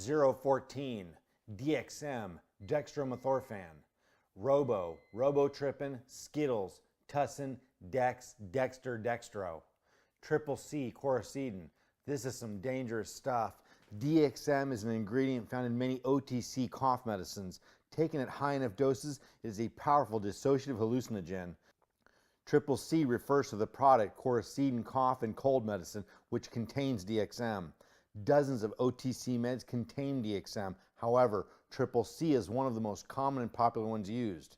014, DXM, dextromethorphan, Robotrippin, Skittles, Tussin, Dex, Dexter, Dextro, C, Coricidin. This is some dangerous stuff. DXM is an ingredient found in many OTC cough medicines. Taken at high enough doses, it is a powerful dissociative hallucinogen. C refers to the product Coricidin cough and cold medicine, which contains DXM. Dozens of OTC meds contain DXM. However, C is one of the most common and popular ones used.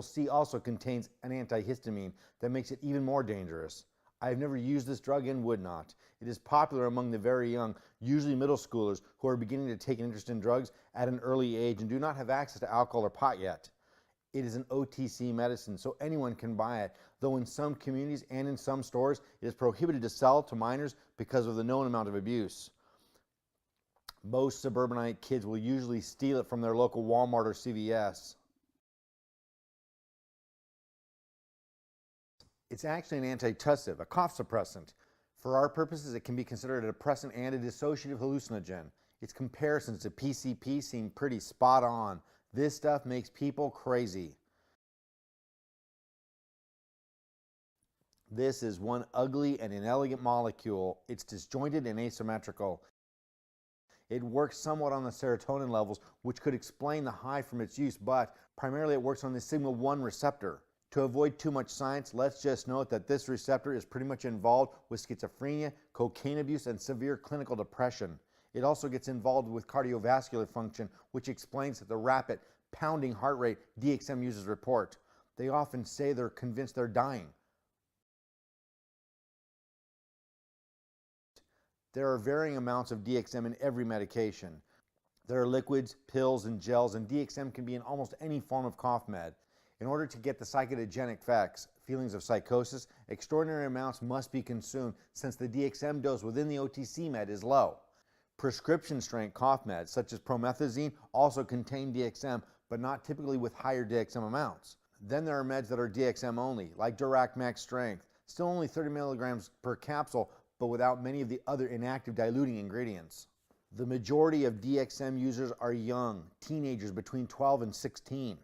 C also contains an antihistamine that makes it even more dangerous. I have never used this drug and would not. It is popular among the very young, usually middle schoolers, who are beginning to take an interest in drugs at an early age and do not have access to alcohol or pot yet. It is an OTC medicine, so anyone can buy it, though in some communities and in some stores, it is prohibited to sell to minors because of the known amount of abuse. Most suburbanite kids will usually steal it from their local Walmart or CVS. It's actually an antitussive, a cough suppressant. For our purposes, it can be considered a depressant and a dissociative hallucinogen. Its comparisons to PCP seem pretty spot on. This stuff makes people crazy. This is one ugly and inelegant molecule. It's disjointed and asymmetrical. It works somewhat on the serotonin levels, which could explain the high from its use, but primarily it works on the sigma-1 receptor. To avoid too much science, let's just note that this receptor is pretty much involved with schizophrenia, cocaine abuse, and severe clinical depression. It also gets involved with cardiovascular function, which explains the rapid pounding heart rate DXM users report. They often say they're convinced they're dying. There are varying amounts of DXM in every medication. There are liquids, pills, and gels, and DXM can be in almost any form of cough med. In order to get the psychogenic effects, feelings of psychosis, extraordinary amounts must be consumed since the DXM dose within the OTC med is low. Prescription strength cough meds such as promethazine also contain DXM, but not typically with higher DXM amounts. Then there are meds that are DXM only, like Durac Max Strength, still only 30 milligrams per capsule, but without many of the other inactive diluting ingredients. The majority of DXM users are young, teenagers between 12 and 16.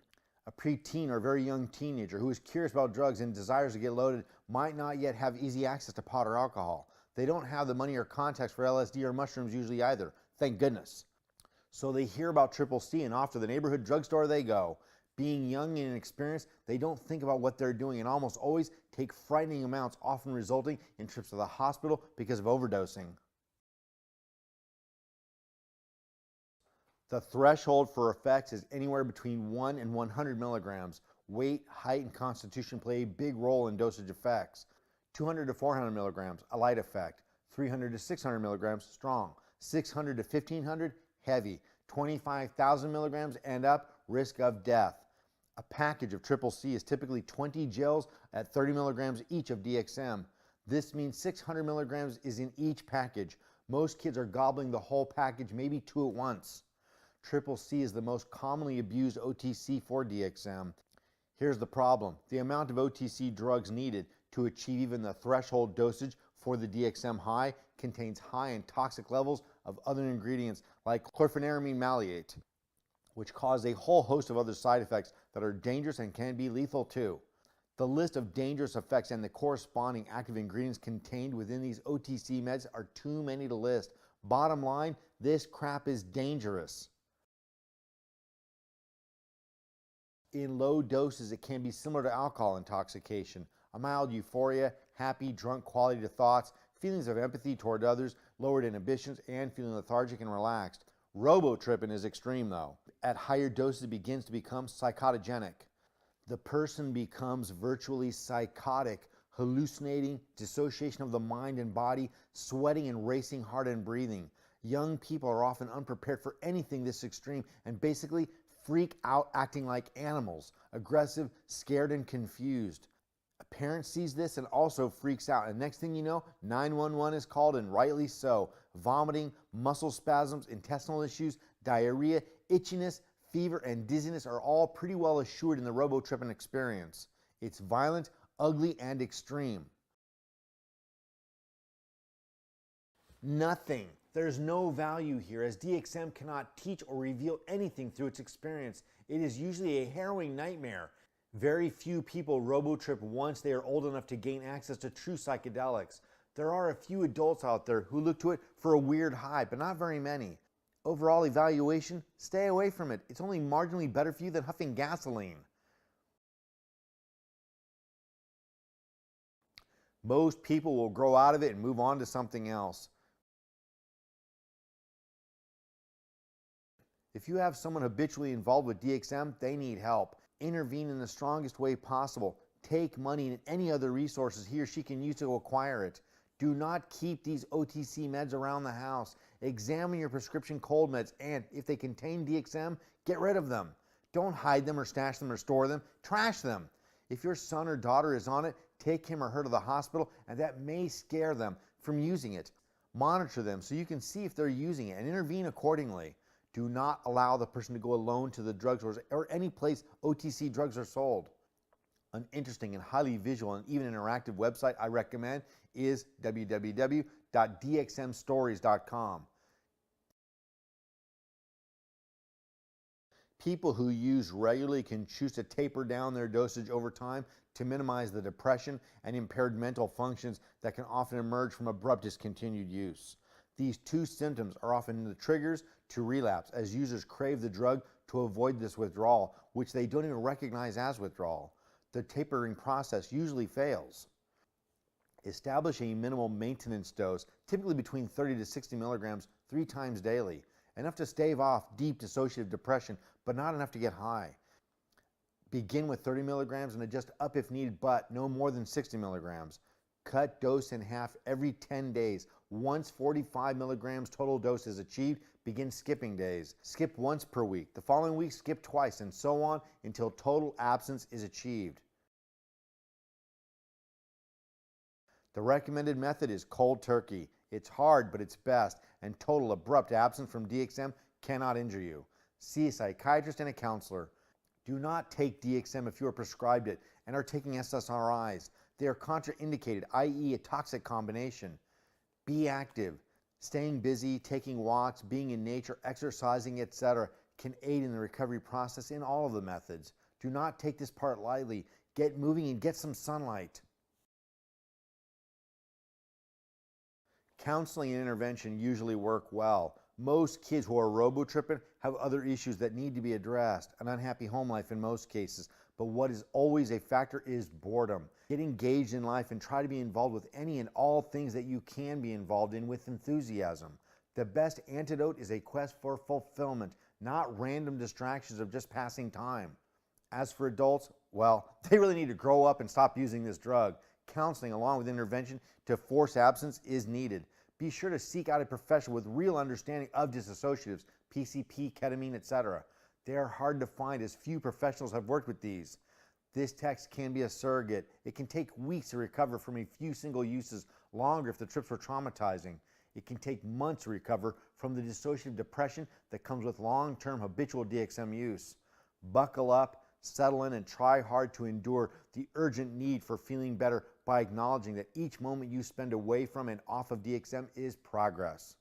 A preteen or very young teenager who is curious about drugs and desires to get loaded might not yet have easy access to pot or alcohol. They don't have the money or contacts for LSD or mushrooms usually either, thank goodness. So they hear about C and off to the neighborhood drugstore they go. Being young and inexperienced, they don't think about what they're doing and almost always take frightening amounts, often resulting in trips to the hospital because of overdosing. The threshold for effects is anywhere between 1 and 100 milligrams. Weight, height, and constitution play a big role in dosage effects. 200 to 400 milligrams, a light effect. 300 to 600 milligrams, strong. 600 to 1500, heavy. 25,000 milligrams and up, risk of death. A package of C is typically 20 gels at 30 milligrams each of DXM. This means 600 milligrams is in each package. Most kids are gobbling the whole package, maybe 2 at once. C is the most commonly abused OTC for DXM. Here's the problem. The amount of OTC drugs needed to achieve even the threshold dosage for the DXM high contains high and toxic levels of other ingredients like chlorpheniramine maleate, which cause a whole host of other side effects that are dangerous and can be lethal too. The list of dangerous effects and the corresponding active ingredients contained within these OTC meds are too many to list. Bottom line, this crap is dangerous. In low doses, it can be similar to alcohol intoxication. A mild euphoria, happy, drunk quality to thoughts, feelings of empathy toward others, lowered inhibitions, and feeling lethargic and relaxed. Robotrippin is extreme though. At higher doses, it begins to become psychotogenic. The person becomes virtually psychotic, hallucinating, dissociation of the mind and body, sweating and racing heart and breathing. Young people are often unprepared for anything this extreme and basically freak out acting like animals, aggressive, scared, and confused. A parent sees this and also freaks out, and next thing you know, 911 is called, and rightly so. Vomiting, muscle spasms, intestinal issues, diarrhea, itchiness, fever, and dizziness are all pretty well assured in the Robotrippin experience. It's violent, ugly, and extreme. Nothing There's no value here, as DXM cannot teach or reveal anything through its experience. It is usually a harrowing nightmare. Very few people robotrip once they are old enough to gain access to true psychedelics. There are a few adults out there who look to it for a weird high, but not very many. Overall evaluation, stay away from it. It's only marginally better for you than huffing gasoline. Most people will grow out of it and move on to something else. If you have someone habitually involved with DXM, they need help. Intervene in the strongest way possible. Take money and any other resources he or she can use to acquire it. Do not keep these OTC meds around the house. Examine your prescription cold meds, and if they contain DXM, get rid of them. Don't hide them or stash them or store them. Trash them. If your son or daughter is on it, take him or her to the hospital, and that may scare them from using it. Monitor them so you can see if they're using it and intervene accordingly. Do not allow the person to go alone to the drugstores or any place OTC drugs are sold. An interesting and highly visual and even interactive website I recommend is www.dxmstories.com. People who use regularly can choose to taper down their dosage over time to minimize the depression and impaired mental functions that can often emerge from abrupt discontinued use. These two symptoms are often the triggers to relapse, as users crave the drug to avoid this withdrawal, which they don't even recognize as withdrawal. The tapering process usually fails. Establish a minimal maintenance dose, typically between 30 to 60 milligrams 3 times daily, enough to stave off deep dissociative depression, but not enough to get high. Begin with 30 milligrams and adjust up if needed, but no more than 60 milligrams. Cut dose in half every 10 days. Once 45 milligrams total dose is achieved, begin skipping days. Skip once per week. The following week, skip twice, and so on until total absence is achieved. The recommended method is cold turkey. It's hard, but it's best, and total abrupt absence from DXM cannot injure you. See a psychiatrist and a counselor. Do not take DXM if you are prescribed it and are taking SSRIs. They are contraindicated, i.e. a toxic combination. Be active. Staying busy, taking walks, being in nature, exercising, etc. can aid in the recovery process in all of the methods. Do not take this part lightly. Get moving and get some sunlight. Counseling and intervention usually work well. Most kids who are robotripping have other issues that need to be addressed, an unhappy home life in most cases, but what is always a factor is boredom. Get engaged in life and try to be involved with any and all things that you can be involved in with enthusiasm. The best antidote is a quest for fulfillment, not random distractions of just passing time. As for adults, well, they really need to grow up and stop using this drug. Counseling along with intervention to force absence is needed. Be sure to seek out a professional with real understanding of dissociatives, PCP, ketamine, etc. They are hard to find as few professionals have worked with these. This text can be a surrogate. It can take weeks to recover from a few single uses, longer if the trips were traumatizing. It can take months to recover from the dissociative depression that comes with long-term habitual DXM use. Buckle up, settle in, and try hard to endure the urgent need for feeling better by acknowledging that each moment you spend away from and off of DXM is progress.